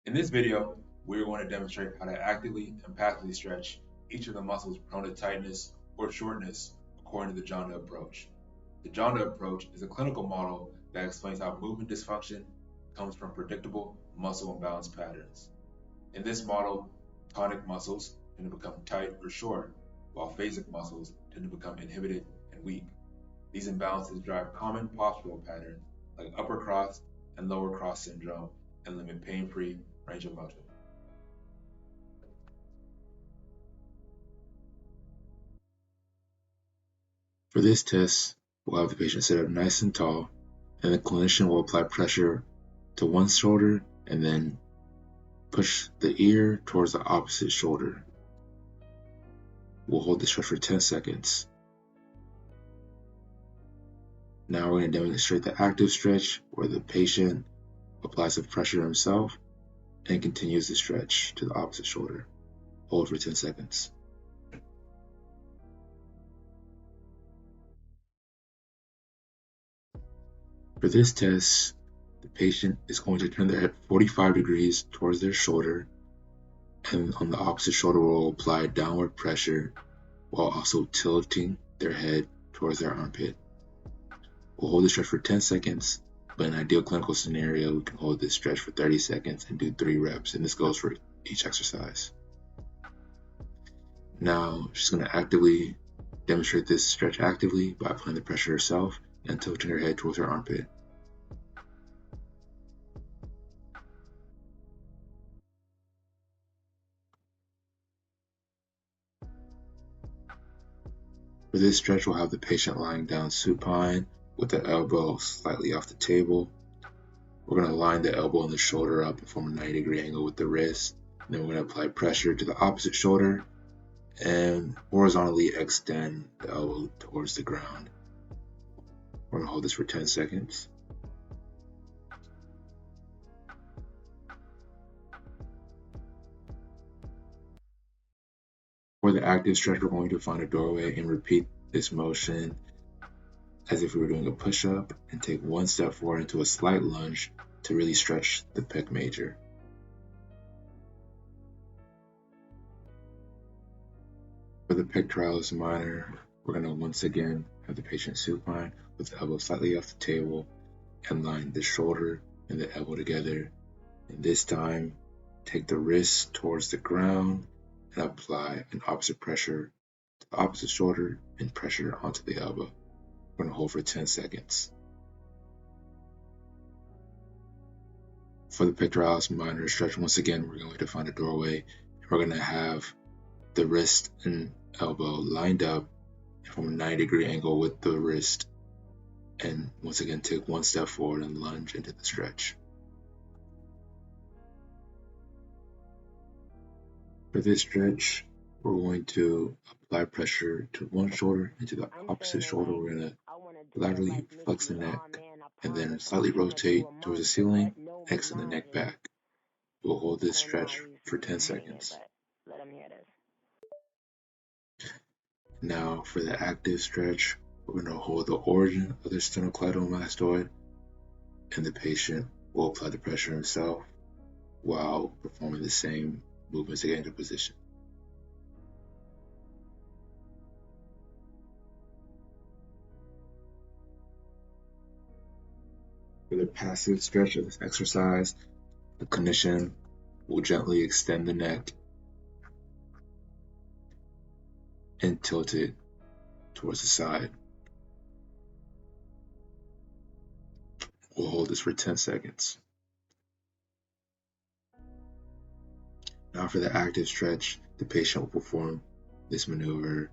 In this video, we're going to demonstrate how to actively and passively stretch each of the muscles prone to tightness or shortness according to the Jonda approach. The Jonda approach is a clinical model that explains how movement dysfunction comes from predictable muscle imbalance patterns. In this model, tonic muscles tend to become tight or short, while phasic muscles tend to become inhibited and weak. These imbalances drive common postural patterns like upper cross and lower cross syndrome and limit pain-free range of motion. For this test, we'll have the patient sit up nice and tall, and the clinician will apply pressure to one shoulder and then push the ear towards the opposite shoulder. We'll hold the stretch for 10 seconds. Now we're going to demonstrate the active stretch where the patient applies the pressure himself and continues the stretch to the opposite shoulder. Hold for 10 seconds. For this test, the patient is going to turn their head 45 degrees towards their shoulder, and on the opposite shoulder will apply downward pressure while also tilting their head towards their armpit. We'll hold the stretch for 10 seconds, but in an ideal clinical scenario, we can hold this stretch for 30 seconds and do 3 reps, and this goes for each exercise. Now, she's going to actively demonstrate this stretch actively by applying the pressure herself and tilting her head towards her armpit. For this stretch, we'll have the patient lying down supine with the elbow slightly off the table. We're going to line the elbow and the shoulder up and form a 90-degree angle with the wrist. And then we're going to apply pressure to the opposite shoulder and horizontally extend the elbow towards the ground. We're going to hold this for 10 seconds. For the active stretch, we're going to find a doorway and repeat this motion as if we were doing a push-up and take one step forward into a slight lunge to really stretch the pec major. For the pectoralis minor, we're going to once again have the patient supine with the elbow slightly off the table and line the shoulder and the elbow together. And this time, take the wrist towards the ground and apply an opposite pressure to the opposite shoulder and pressure onto the elbow. We're going to hold for 10 seconds. For the pectoralis minor stretch, once again, we're going to find a doorway. We're going to have the wrist and elbow lined up from a 90-degree angle with the wrist. And once again, take one step forward and lunge into the stretch. For this stretch, we're going to apply pressure to one shoulder and to the opposite shoulder. We're going to laterally flex the neck and then slightly rotate towards the ceiling, extend the neck back. We'll hold this stretch for 10 seconds. Now for the active stretch, we're going to hold the origin of the sternocleidomastoid, and the patient will apply the pressure himself while performing the same movements to get into position. For the passive stretch of this exercise, the clinician will gently extend the neck and tilt it towards the side. We'll hold this for 10 seconds. Now for the active stretch, the patient will perform this maneuver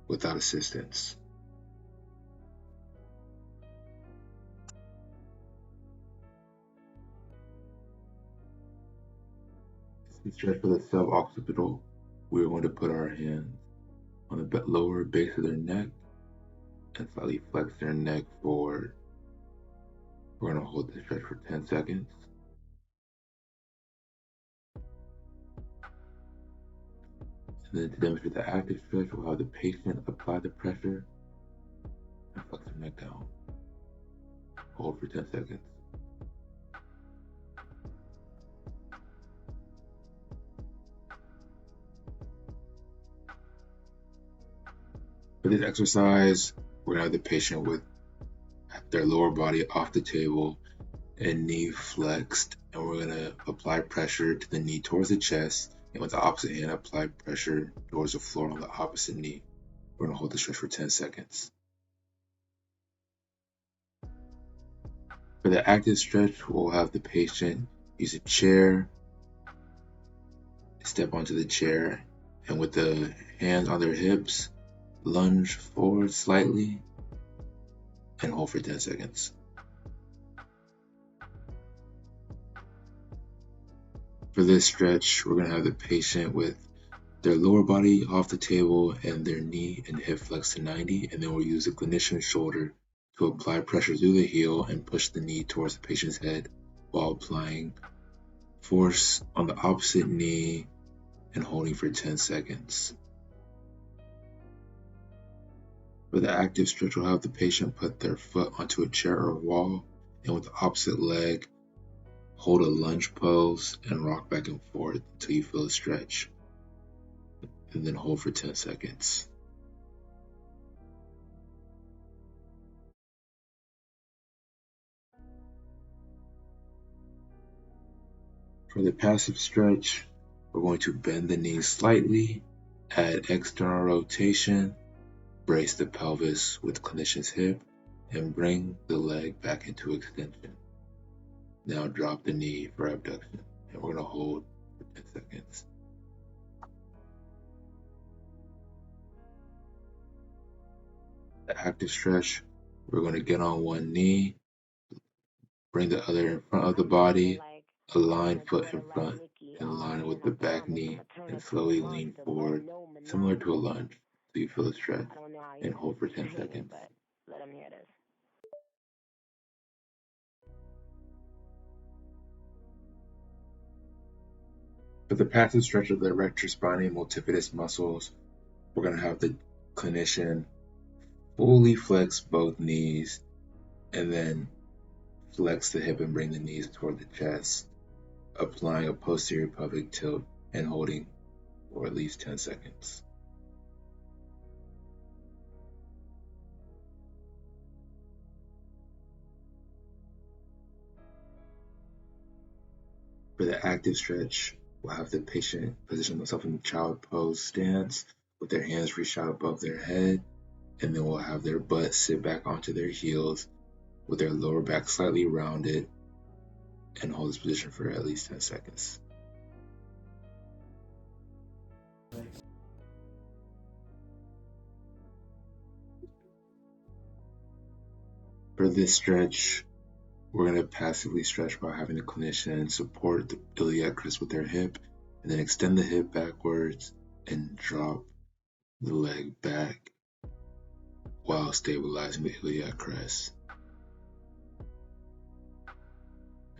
without assistance. The stretch for the suboccipital, we're going to put our hands on the lower base of their neck and slightly flex their neck forward. We're going to hold this stretch for 10 seconds. And then to demonstrate the active stretch, we'll have the patient apply the pressure and flex their neck down. Hold for 10 seconds. For this exercise, we're going to have the patient with their lower body off the table and knee flexed, and we're going to apply pressure to the knee towards the chest, and with the opposite hand apply pressure towards the floor on the opposite knee. We're going to hold the stretch for 10 seconds. For the active stretch, we'll have the patient use a chair, step onto the chair, and with the hands on their hips, lunge forward slightly and hold for 10 seconds. For this stretch, we're going to have the patient with their lower body off the table and their knee and hip flexed to 90, and then we'll use the clinician's shoulder to apply pressure through the heel and push the knee towards the patient's head while applying force on the opposite knee and holding for 10 seconds. For the active stretch, we'll have the patient put their foot onto a chair or wall, and with the opposite leg, hold a lunge pose and rock back and forth until you feel a stretch, and then hold for 10 seconds. For the passive stretch, we're going to bend the knees slightly, add external rotation, brace the pelvis with clinician's hip, and bring the leg back into extension. Now drop the knee for abduction, and we're going to hold for 10 seconds. The active stretch, we're going to get on one knee, bring the other in front of the body, align foot in front, and align with the back knee, and slowly lean forward, similar to a lunge, so you feel a stretch, and hold for 10 seconds. For the passive stretch of the erector spinae multifidus muscles, we're going to have the clinician fully flex both knees and then flex the hip and bring the knees toward the chest, applying a posterior pelvic tilt and holding for at least 10 seconds. For the active stretch, we'll have the patient position themselves in child pose stance with their hands reached out above their head, and then we'll have their butt sit back onto their heels with their lower back slightly rounded, and hold this position for at least 10 seconds. For this stretch, we're going to passively stretch by having the clinician support the iliac crest with their hip, and then extend the hip backwards and drop the leg back while stabilizing the iliac crest,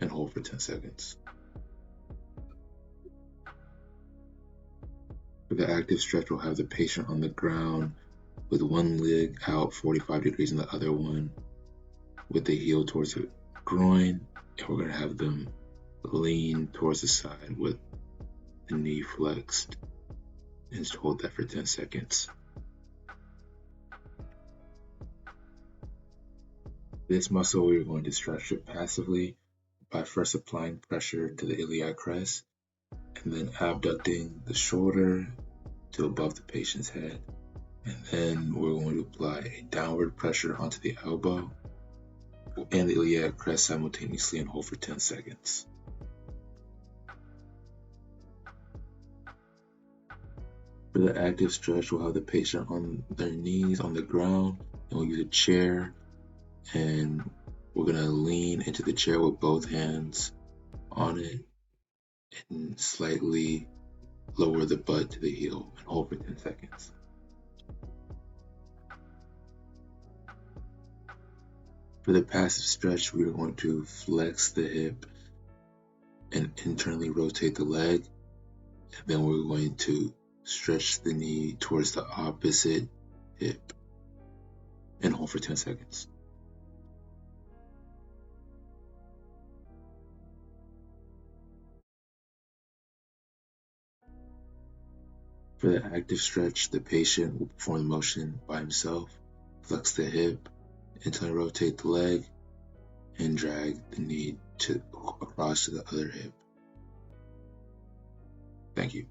and hold for 10 seconds. For the active stretch, we'll have the patient on the ground with one leg out 45 degrees and the other one with the heel towards the groin, and we're going to have them lean towards the side with the knee flexed, and just hold that for 10 seconds. This muscle we're going to stretch it passively by first applying pressure to the iliac crest and then abducting the shoulder to above the patient's head, and then we're going to apply a downward pressure onto the elbow and the iliac crest simultaneously and hold for 10 seconds. For the active stretch, we'll have the patient on their knees on the ground, and we'll use a chair, and we're going to lean into the chair with both hands on it and slightly lower the butt to the heel and hold for 10 seconds. For the passive stretch, we are going to flex the hip and internally rotate the leg, and then we're going to stretch the knee towards the opposite hip and hold for 10 seconds. For the active stretch, the patient will perform the motion by himself, flex the hip, internally rotate the leg, and drag the knee across to the other hip. Thank you.